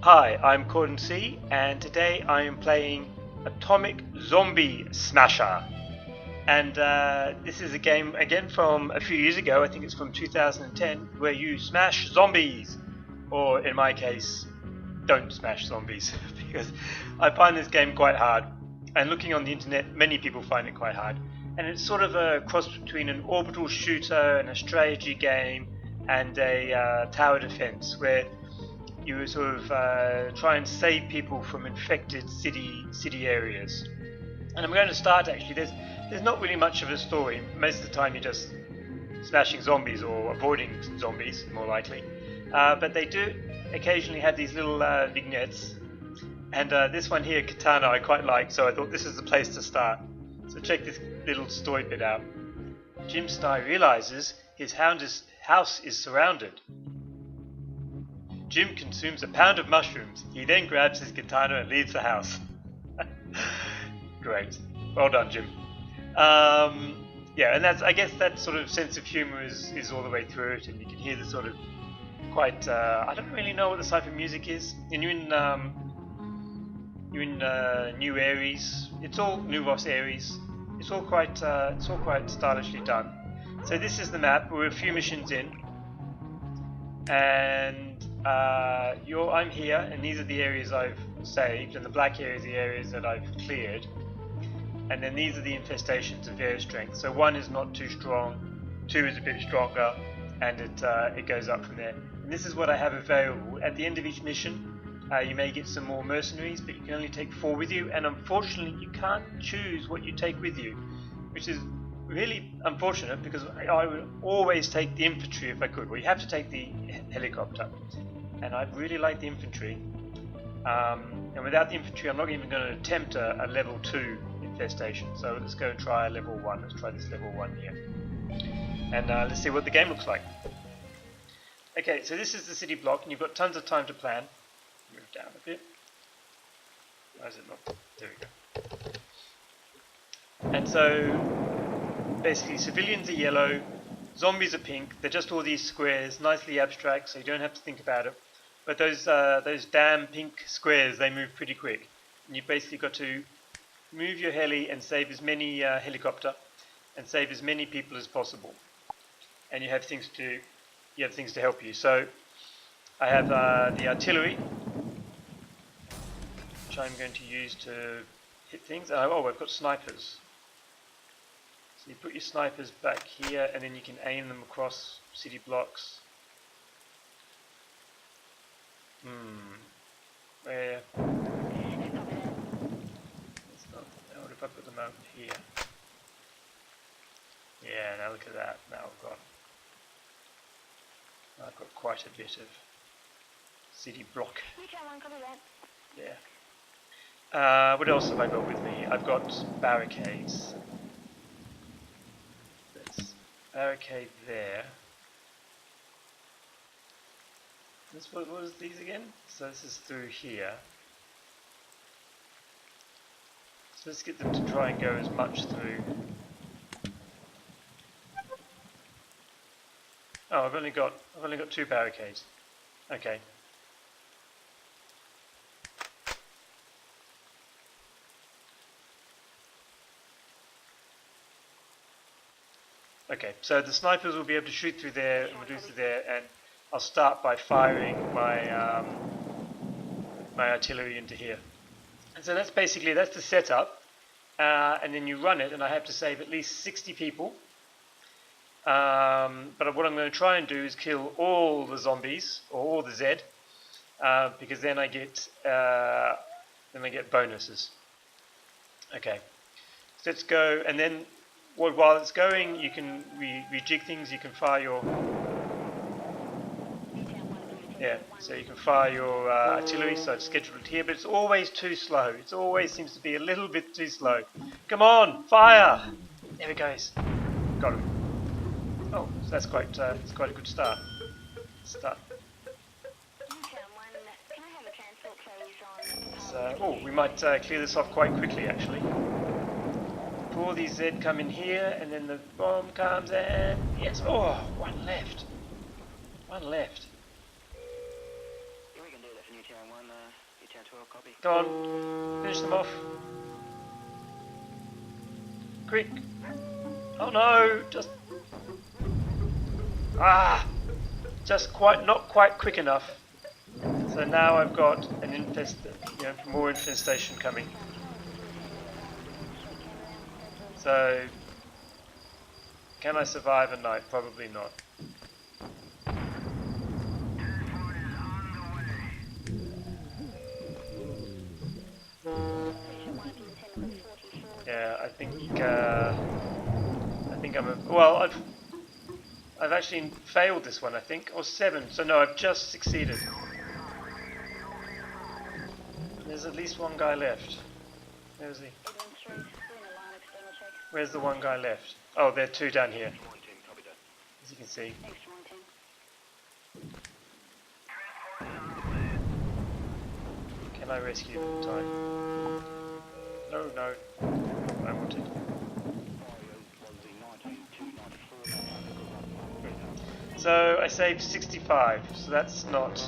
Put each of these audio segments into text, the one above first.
Hi, I'm Corden C, and today I am playing Atomic Zombie Smasher. And this is a game again from a few years ago. I think it's from 2010, where you smash zombies, or in my case, don't smash zombies, because I find this game quite hard. And looking on the internet, many people find it quite hard. And it's sort of a cross between an orbital shooter and a strategy game and a tower defense, where you sort of try and save people from infected city areas. And I'm going to start actually. There's not really much of a story. Most of the time you're just smashing zombies or avoiding zombies, more likely. But they do occasionally have these little vignettes. And this one here, Katana, I quite like, so I thought this is the place to start. So check this little story bit out. Jim Sty realizes his house is surrounded. Jim consumes a pound of mushrooms. He then grabs his katana and leaves the house. Great. Well done, Jim. Yeah, and I guess that sort of sense of humour is all the way through it, and you can hear the sort of quite, I don't really know what the type of music is. And you're in New Aries. It's all New Ross Aries. It's all quite stylishly done. So this is the map. We're a few missions in, and I'm here, and these are the areas I've saved, and the black areas are the areas that I've cleared. And then these are the infestations of various strengths. So 1 is not too strong, 2 is a bit stronger, and it goes up from there. And this is what I have available. At the end of each mission, you may get some more mercenaries, but you can only take 4 with you, and unfortunately you can't choose what you take with you, which is really unfortunate, because I would always take the infantry if I could. Well, you have to take the helicopter, and I really like the infantry. And without the infantry, I'm not even going to attempt a level 2 infestation. So let's go and try a level 1. Let's try this level 1 here, and let's see what the game looks like. Okay, so this is the city block, and you've got tons of time to plan. Move down a bit. Why is it not? There we go. And so basically civilians are yellow, zombies are pink. They're just all these squares, nicely abstract, so you don't have to think about it. But those damn pink squares, they move pretty quick. And you've basically got to move your heli and save as many helicopter and save as many people as possible. And you have things to help you. So I have the artillery, which I'm going to use to hit things. Oh, I've got snipers. So you put your snipers back here, and then you can aim them across city blocks. Where? It's not. What if I put them out here? Yeah, now look at that. Now I've got quite a bit of city block. Yeah. What else have I got with me? I've got barricades. Let's barricade there. What was these again? So this is through here. So let's get them to try and go as much through. Oh, I've only got 2 barricades. Okay. Okay, so the snipers will be able to shoot through there and reduce through there, and I'll start by firing my my artillery into here. And so that's the setup, and then you run it, and I have to save at least 60 people. But what I'm going to try and do is kill all the zombies, or all the Z, because then I get bonuses. Okay, so let's go, and then while it's going, you can rejig things. You can fire your so you can fire your artillery. So I've scheduled it here, but it's always too slow. It always seems to be a little bit too slow. Come on, fire! There it goes. Got him. Oh, so that's quite a good start. So, we might clear this off quite quickly, actually. All these Z come in here, and then the bomb comes, and yes, one left. Come on, finish them off. Quick. Oh no, just not quite quick enough. So now I've got an more infestation coming. So can I survive a night? Probably not. Yeah, I think I've actually failed this one, I think, or 7. So no, I've just succeeded. There's at least one guy left. Where is he? Where's the one guy left? Oh, there are 2 down here, as you can see. Can I rescue them in time? No, no. I wanted. So I saved 65, so that's not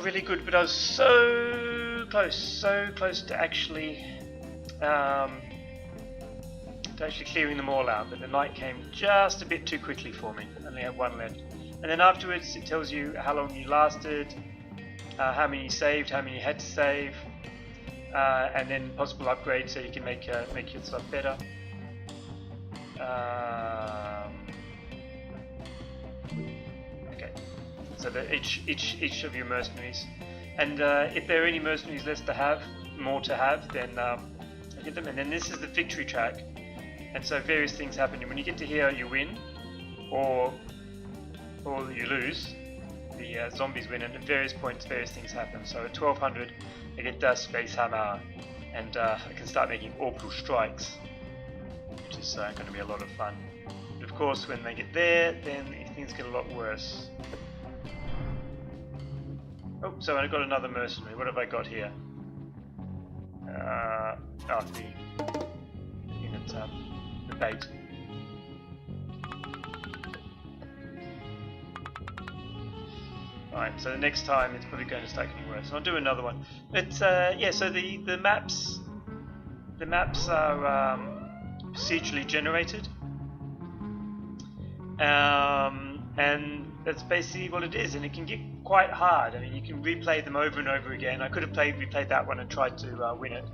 really good, but I was so close to actually clearing them all out, but the night came just a bit too quickly for me. I only had 1 left. And then afterwards it tells you how long you lasted, how many you saved, how many you had to save, and then possible upgrades so you can make your stuff better. Okay, so that each of your mercenaries, and if there are any mercenaries more to have, then I get them. And then this is the victory track, and so various things happen. And when you get to here, you win, or you lose. The zombies win, and at various points, various things happen. So at 1200, I get Das Space Hammer, and I can start making orbital strikes, which is going to be a lot of fun. But of course, when they get there, then things get a lot worse. Oh, so I got another mercenary. What have I got here? The bait. Alright, so the next time it's probably going to start getting worse. I'll do another one. But yeah, so the maps are procedurally generated, and that's basically what it is. And it can get quite hard. I mean, you can replay them over and over again. I could have replayed that one and tried to win it.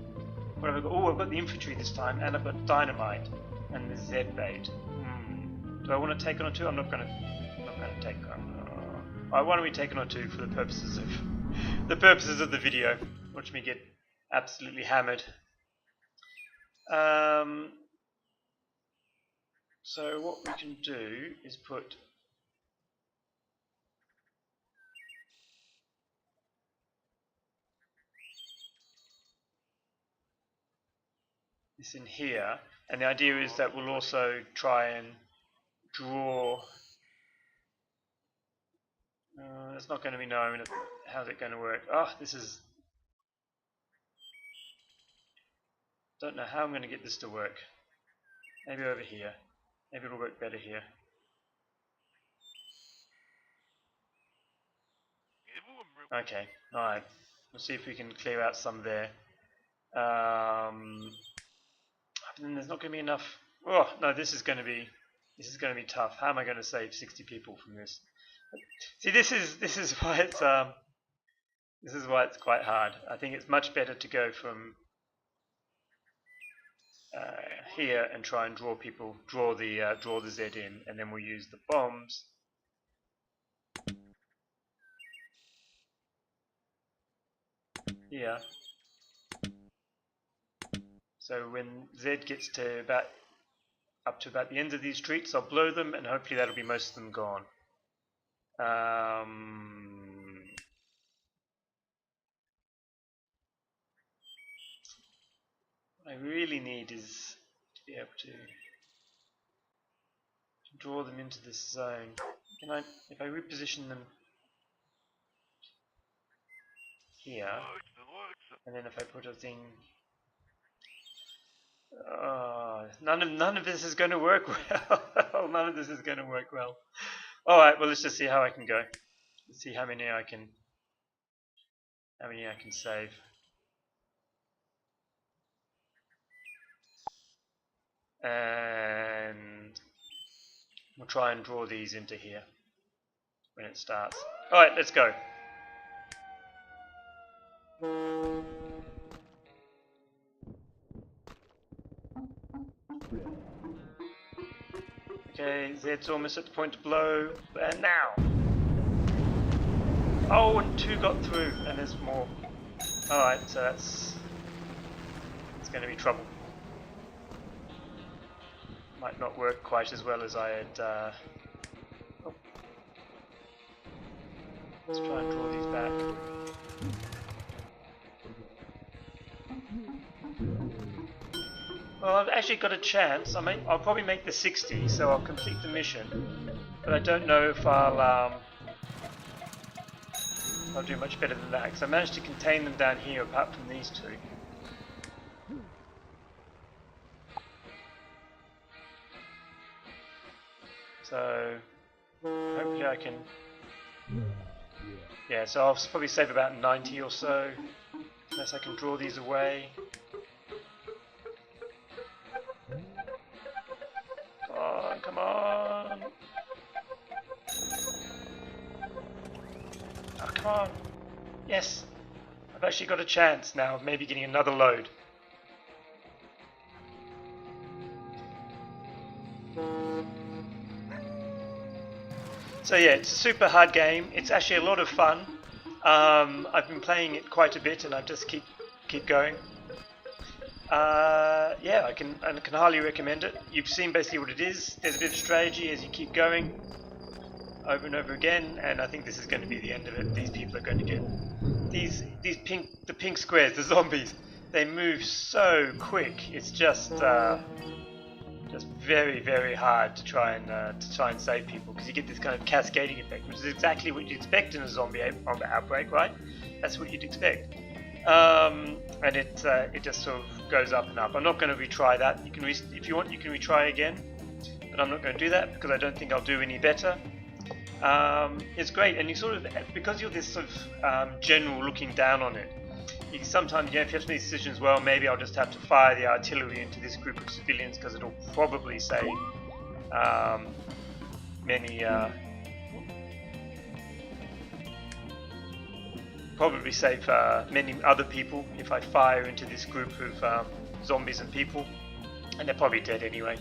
What have I got? Oh, I've got the infantry this time, and I've got dynamite and the Z bait. Do I want to take on 2? I'm not going to take on. Why don't we take on 2 for the purposes of the video? Watch me get absolutely hammered. So what we can do is put this in here, and the idea is that we'll also try and draw. It's not going to be known. How's it going to work? Oh, this is. Don't know how I'm going to get this to work. Maybe over here. Maybe it'll work better here. Okay, alright. We'll see if we can clear out some there. Then there's not going to be enough. Oh no, this is going to be tough. How am I going to save 60 people from this? See, this is why it's quite hard. I think it's much better to go from here and try and draw the Z in, and then we'll use the bombs. Here. So when Z gets to up to about the end of these streets, I'll blow them, and hopefully that'll be most of them gone. What I really need is to be able to draw them into this zone. If I reposition them here, and then if I put a thing, none of this is going to work well. None of this is going to work well. All right, well, let's just see how I can go. Let's see how many I can How many I can save? And we'll try and draw these into here when it starts. Alright, let's go. Okay, Zed's almost at the point to blow, and now! Oh, and 2 got through, and there's more. Alright, so it's going to be trouble. Might not work quite as well as I had... oh. Let's try and draw these back. Well, I've actually got a chance. I'll probably make the 60, so I'll complete the mission. But I don't know if I'll do much better than that, because I managed to contain them down here apart from these 2. So hopefully I can... Yeah, so I'll probably save about 90 or so, unless I can draw these away. Come on! Oh, come on! Yes! I've actually got a chance now of maybe getting another load. So yeah, it's a super hard game. It's actually a lot of fun. I've been playing it quite a bit, and I just keep going. Yeah, I can highly recommend it. You've seen basically what it is. There's a bit of strategy as you keep going over and over again, and I think this is going to be the end of it. These people are going to get the pink squares, the zombies. They move so quick. It's just very, very hard to try and save people, because you get this kind of cascading effect, which is exactly what you'd expect in a zombie outbreak, right? That's what you'd expect. And it just sort of goes up and up. I'm not going to retry that. You can if you want, you can retry again, but I'm not going to do that because I don't think I'll do any better. It's great, and you sort of, because you're this sort of general looking down on it, you sometimes, if you have to make decisions, well, maybe I'll just have to fire the artillery into this group of civilians because it'll probably save many other people if I fire into this group of zombies and people, and they're probably dead anyway.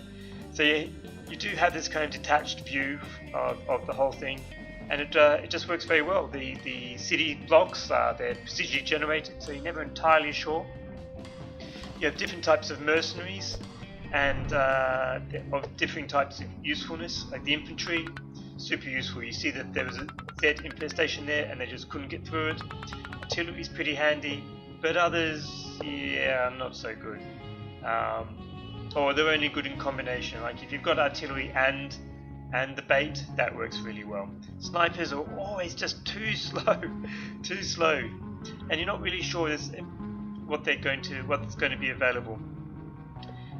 So yeah, you do have this kind of detached view of the whole thing, and it just works very well. The city blocks, they're procedurally generated, so you're never entirely sure. You have different types of mercenaries, and of different types of usefulness, like the infantry, super useful. You see that there was a Z infestation there, and they just couldn't get through it. Artillery's pretty handy, but others, yeah, not so good. Or they're only good in combination. Like if you've got artillery and the bait, that works really well. Snipers are always just too slow, and you're not really sure what's going to be available.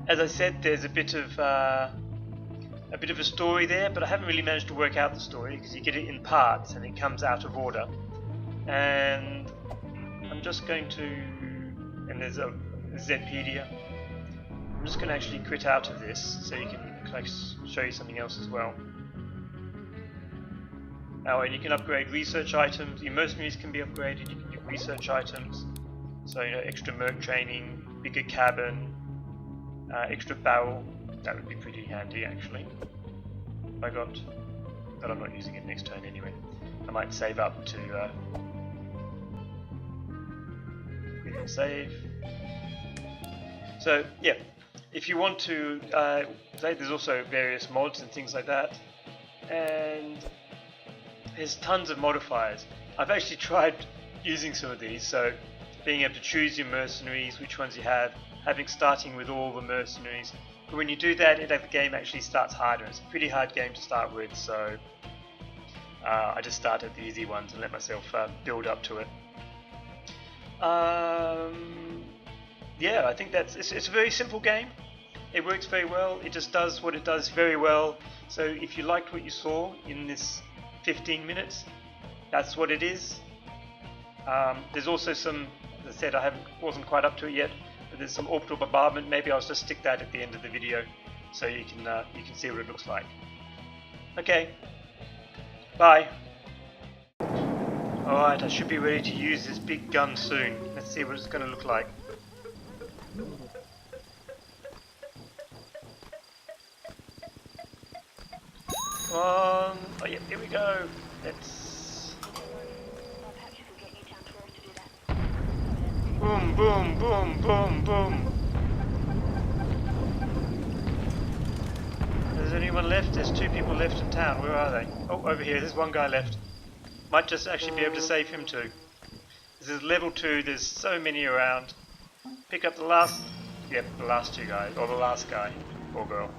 As I said, there's a bit of a story there, but I haven't really managed to work out the story because you get it in parts and it comes out of order. And I'm just going to, and there's a Zpedia. I'm just going to actually quit out of this so you can show you something else as well. Oh, and you can upgrade research items. Your mercenaries can be upgraded. You can get research items. So extra merc training, bigger cabin, extra barrel. That would be pretty handy actually. But I'm not using it next turn anyway. I might save up to save. So yeah, if you want to there's also various mods and things like that, and there's tons of modifiers. I've actually tried using some of these, so being able to choose your mercenaries, which ones you have, starting with all the mercenaries. But when you do that, the game actually starts harder. It's a pretty hard game to start with, so I just started the easy ones and let myself build up to it. Yeah, I think it's a very simple game. It works very well. It just does what it does very well. So if you liked what you saw in this 15 minutes, that's what it is. There's also some, as I said, wasn't quite up to it yet, but there's some orbital bombardment. Maybe I'll just stick that at the end of the video so you can see what it looks like. Okay, bye. Alright, I should be ready to use this big gun soon. Let's see what it's going to look like. Come on. Oh yep, here we go. Let's... Boom, boom, boom, boom, boom. Is there anyone left? There's 2 people left in town. Where are they? Oh, over here. There's 1 guy left. Might just actually be able to save him too. This is level 2. There's so many around. Pick up the last... Yep, the last 2 guys. Or the last guy. Or girl.